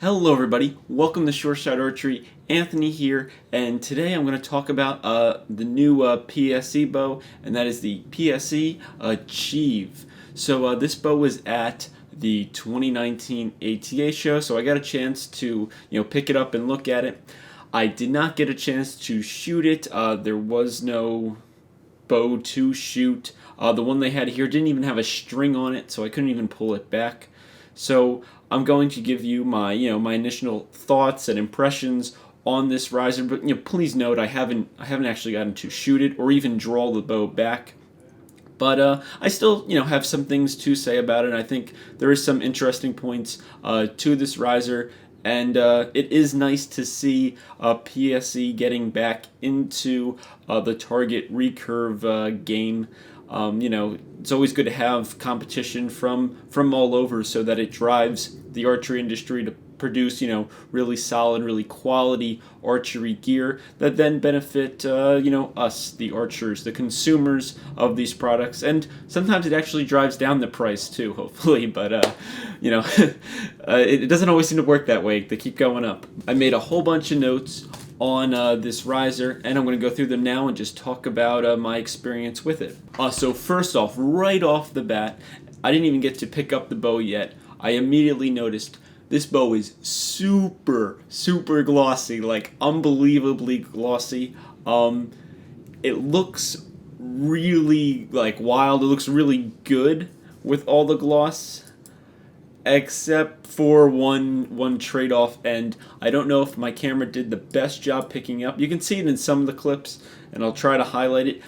Hello everybody, welcome to Short Shot Archery. Anthony here, and today I'm going to talk about the new PSE bow, and that is the PSE Achieve. So this bow was at the 2019 ATA show, so I got a chance to pick it up and look at it. I did not get a chance to shoot it. There was no bow to shoot. The one they had here didn't even have a string on it, so I couldn't even pull it back. So I'm going to give you my my initial thoughts and impressions on this riser, but please note I haven't actually gotten to shoot it or even draw the bow back. But I still have some things to say about it. I think there is some interesting points to this riser. And it is nice to see PSE getting back into the target recurve game. It's always good to have competition from all over, so that it drives the archery industry to produce really solid, really quality archery gear that then benefit us, the archers, the consumers of these products. And sometimes it actually drives down the price too, hopefully, but it doesn't always seem to work that way. They keep going up. I made a whole bunch of notes on this riser, and I'm going to go through them now and just talk about my experience with it. So first off, right off the bat, I didn't even get to pick up the bow yet. I immediately noticed this bow is super glossy, like unbelievably glossy. It looks really wild. It looks really good with all the gloss, except for one trade-off, and I don't know if my camera did the best job picking up. You can see it in some of the clips, and I'll try to highlight it.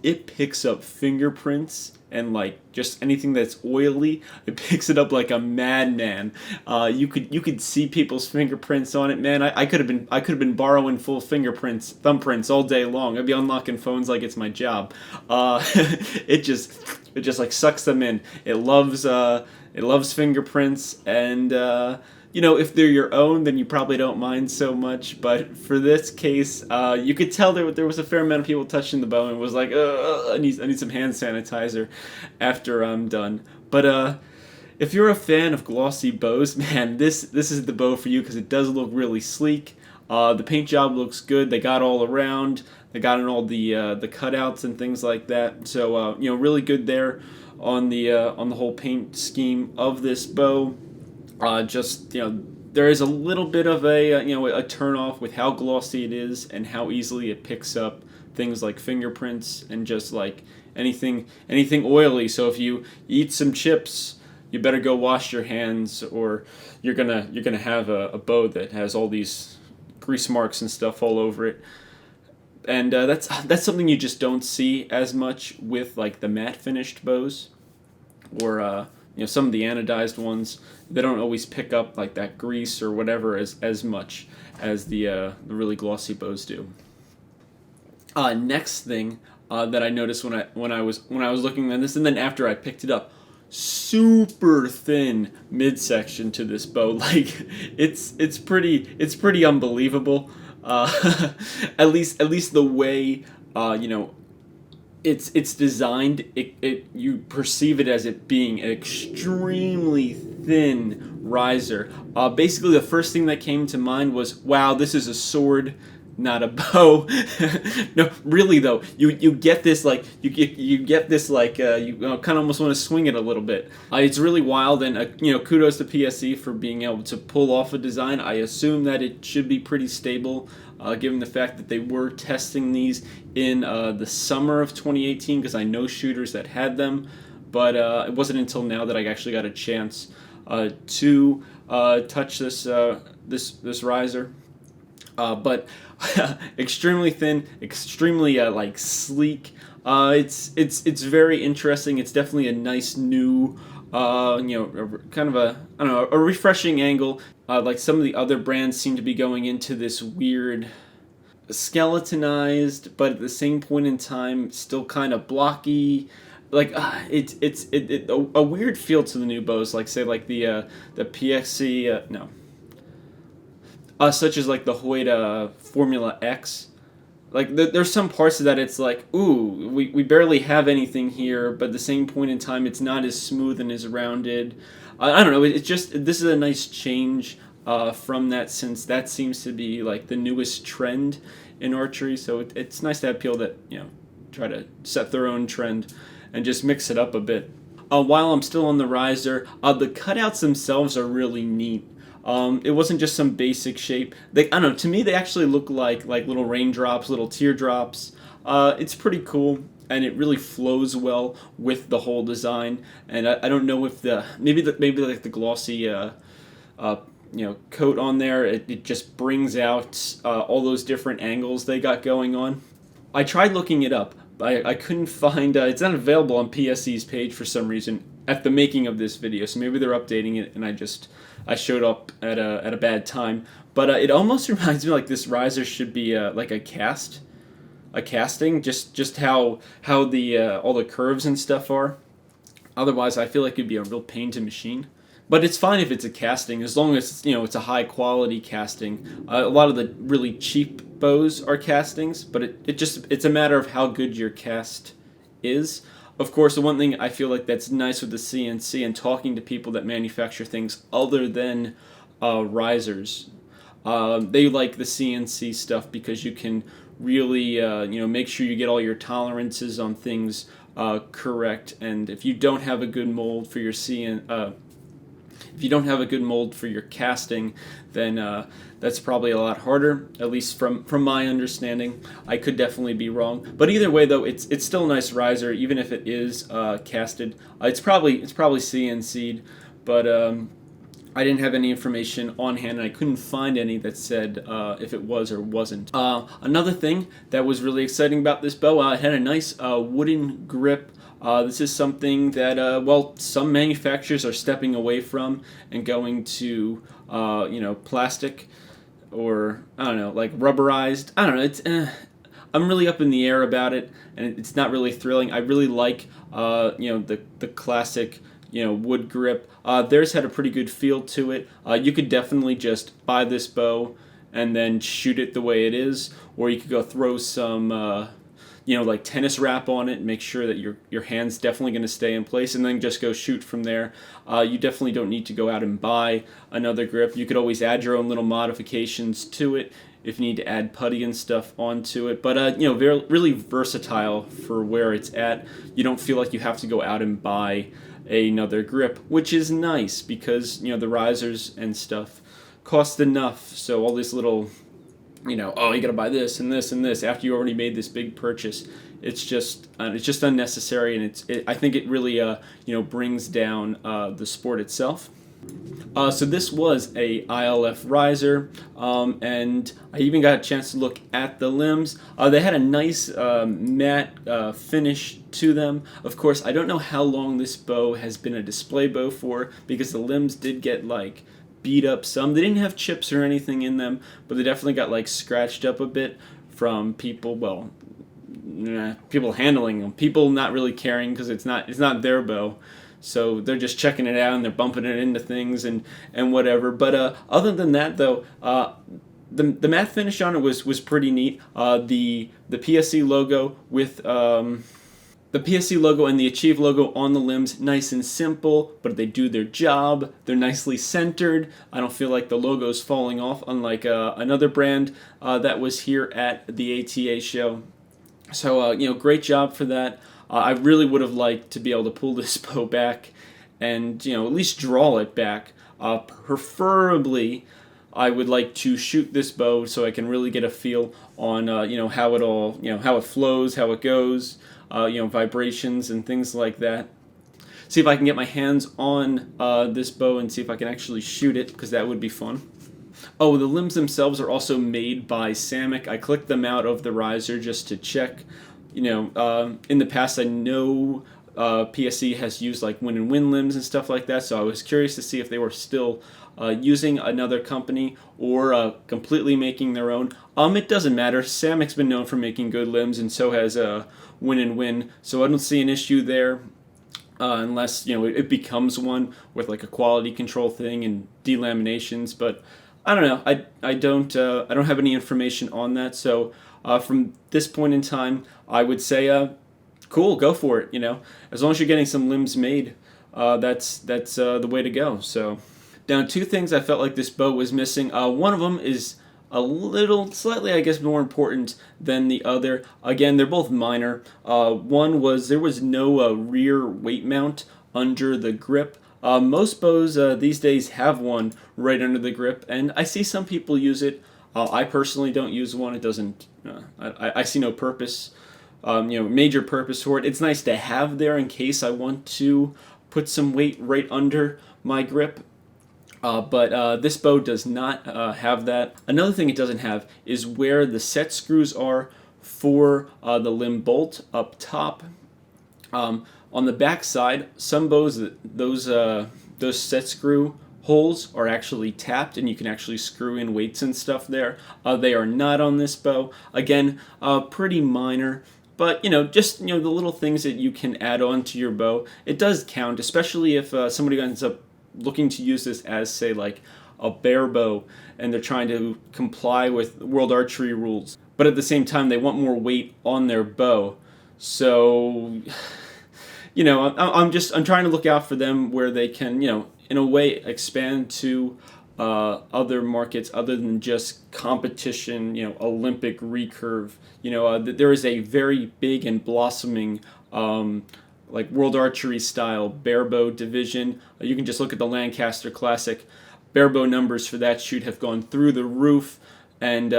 It picks up fingerprints and just anything that's oily. It picks it up like a madman. You could see people's fingerprints on it, man. I could have been borrowing full thumbprints all day long. I'd be unlocking phones like it's my job. It just like sucks them in. It loves fingerprints, and if they're your own, then you probably don't mind so much. But for this case, you could tell there was a fair amount of people touching the bow and was like, I need some hand sanitizer after I'm done. But if you're a fan of glossy bows, man, this is the bow for you, because it does look really sleek. The paint job looks good. They got all around. They got in all the cutouts and things like that. So really good there on the whole paint scheme of this bow. There is a little bit of a turn off with how glossy it is and how easily it picks up things like fingerprints and just like anything oily. So if you eat some chips, you better go wash your hands, or you're gonna have a bow that has all these grease marks and stuff all over it. And that's something you just don't see as much with the matte finished bows, or some of the anodized ones. They don't always pick up that grease or whatever as much as the really glossy bows do. Next thing that I noticed when I was looking at this, and then after I picked it up, super thin midsection to this bow. It's pretty unbelievable. At least the way it's designed, you perceive it as it being an extremely thin riser. Basically, the first thing that came to mind was, wow, this is a sword, not a bow. No, really though, you get this you get this you kind of almost want to swing it a little bit. It's really wild, and kudos to PSE for being able to pull off a design. I assume that it should be pretty stable, given the fact that they were testing these in the summer of 2018, because I know shooters that had them, but it wasn't until now that I actually got a chance to touch this riser. But extremely thin, extremely sleek. It's very interesting. It's definitely a nice new, kind of a refreshing angle. Some of the other brands seem to be going into this weird skeletonized, but at the same point in time still kind of blocky. It's a weird feel to the new bows. The PXC such as the Hoyt Formula X. There's some parts of that it's ooh, we barely have anything here, but at the same point in time it's not as smooth and as rounded. I don't know, it's just, this is a nice change from that, since that seems to be like the newest trend in archery. So it's nice to have people that, you know, try to set their own trend and just mix it up a bit. While I'm still on the riser, the cutouts themselves are really neat. It wasn't just some basic shape. I don't know, to me they actually look like little raindrops, little teardrops. It's pretty cool, and it really flows well with the whole design. And I don't know if maybe like the glossy coat on there, it just brings out all those different angles they got going on. I tried looking it up, but I couldn't find, it's not available on PSE's page for some reason at the making of this video, so maybe they're updating it and I showed up at a bad time. But it almost reminds me like this riser should be like a casting, just how the all the curves and stuff are. Otherwise, I feel like it'd be a real pain to machine. But it's fine if it's a casting, as long as, you know, it's a high quality casting. A lot of the really cheap bows are castings, but it's a matter of how good your cast is. Of course, the one thing I feel like that's nice with the CNC and talking to people that manufacture things other than risers, they like the CNC stuff because you can really make sure you get all your tolerances on things correct. And if you don't have a good mold for your if you don't have a good mold for your casting, then that's probably a lot harder, at least from my understanding. I could definitely be wrong. But either way, though, it's still a nice riser, even if it is casted. It's probably CNC'd, but I didn't have any information on hand, and I couldn't find any that said if it was or wasn't. Another thing that was really exciting about this bow, it had a nice wooden grip. This is something that, some manufacturers are stepping away from and going to, plastic or, I don't know, like rubberized. I don't know, I'm really up in the air about it, and it's not really thrilling. I really like, the classic, wood grip. Theirs had a pretty good feel to it. You could definitely just buy this bow and then shoot it the way it is, or you could go throw some, like tennis wrap on it and make sure that your hand's definitely going to stay in place, and then just go shoot from there. You definitely don't need to go out and buy another grip. You could always add your own little modifications to it if you need to add putty and stuff onto it. But, very, really versatile for where it's at. You don't feel like you have to go out and buy another grip, which is nice because, the risers and stuff cost enough. So all this little, you gotta buy this and this and this after you already made this big purchase. It's just unnecessary, and I think it really brings down the sport itself. So this was a ILF riser, and I even got a chance to look at the limbs. They had a nice matte finish to them. Of course, I don't know how long this bow has been a display bow for, because the limbs did get beat up some. They didn't have chips or anything in them, but they definitely got scratched up a bit from people, people handling them, people not really caring because it's not their bow. So they're just checking it out and they're bumping it into things and whatever. But other than that, though, the matte finish on it was pretty neat. The PSE logo with the PSE logo and the Achieve logo on the limbs, nice and simple, but they do their job. They're nicely centered. I don't feel like the logo's falling off, unlike another brand that was here at the ATA show. So, great job for that. I really would have liked to be able to pull this bow back and, at least draw it back. Preferably, I would like to shoot this bow so I can really get a feel on, how it all, how it flows, how it goes, vibrations and things like that. See if I can get my hands on this bow and see if I can actually shoot it, because that would be fun. Oh, the limbs themselves are also made by Samick. I clicked them out of the riser just to check. In the past I know PSE has used Win and Win limbs and stuff like that, so I was curious to see if they were still using another company or completely making their own. It doesn't matter. Samick's been known for making good limbs, and so has Win and Win, so I don't see an issue there. Unless it becomes one with a quality control thing and delaminations, but I don't know. I don't have any information on that. So from this point in time, I would say cool, go for it. As long as you're getting some limbs made, that's the way to go. So Now, two things I felt like this bow was missing. One of them is a little, slightly, I guess, more important than the other. Again, they're both minor. One was there was no rear weight mount under the grip. Most bows these days have one right under the grip, and I see some people use it. I personally don't use one. It doesn't. I see no purpose, major purpose for it. It's nice to have there in case I want to put some weight right under my grip. But this bow does not have that. Another thing it doesn't have is where the set screws are for the limb bolt up top. On the back side, some bows, those set screw holes are actually tapped, and you can actually screw in weights and stuff there. They are not on this bow. Again, pretty minor, but just the little things that you can add on to your bow. It does count, especially if somebody ends up looking to use this as, say, like a barebow, and they're trying to comply with world archery rules, but at the same time they want more weight on their bow. So I'm trying to look out for them where they can, in a way, expand to other markets other than just competition, Olympic recurve. There is a very big and blossoming like world archery style barebow division. You can just look at the Lancaster Classic. Barebow numbers for that shoot have gone through the roof, and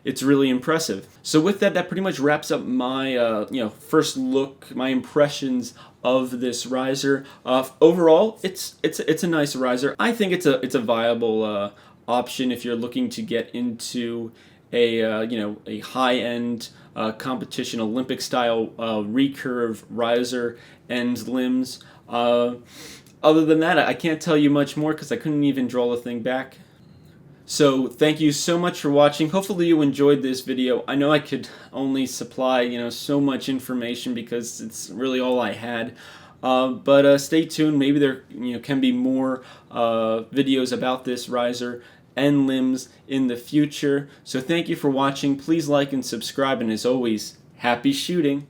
it's really impressive. So with that, that pretty much wraps up my first look, my impressions of this riser. Overall, it's a nice riser. I think it's a viable option if you're looking to get into a high-end competition, Olympic style recurve riser and limbs. Other than that, I can't tell you much more because I couldn't even draw the thing back. So thank you so much for watching. Hopefully you enjoyed this video. I know I could only supply so much information because it's really all I had. But stay tuned. Maybe there can be more videos about this riser and limbs in the future. So thank you for watching. Please like and subscribe, and as always, happy shooting.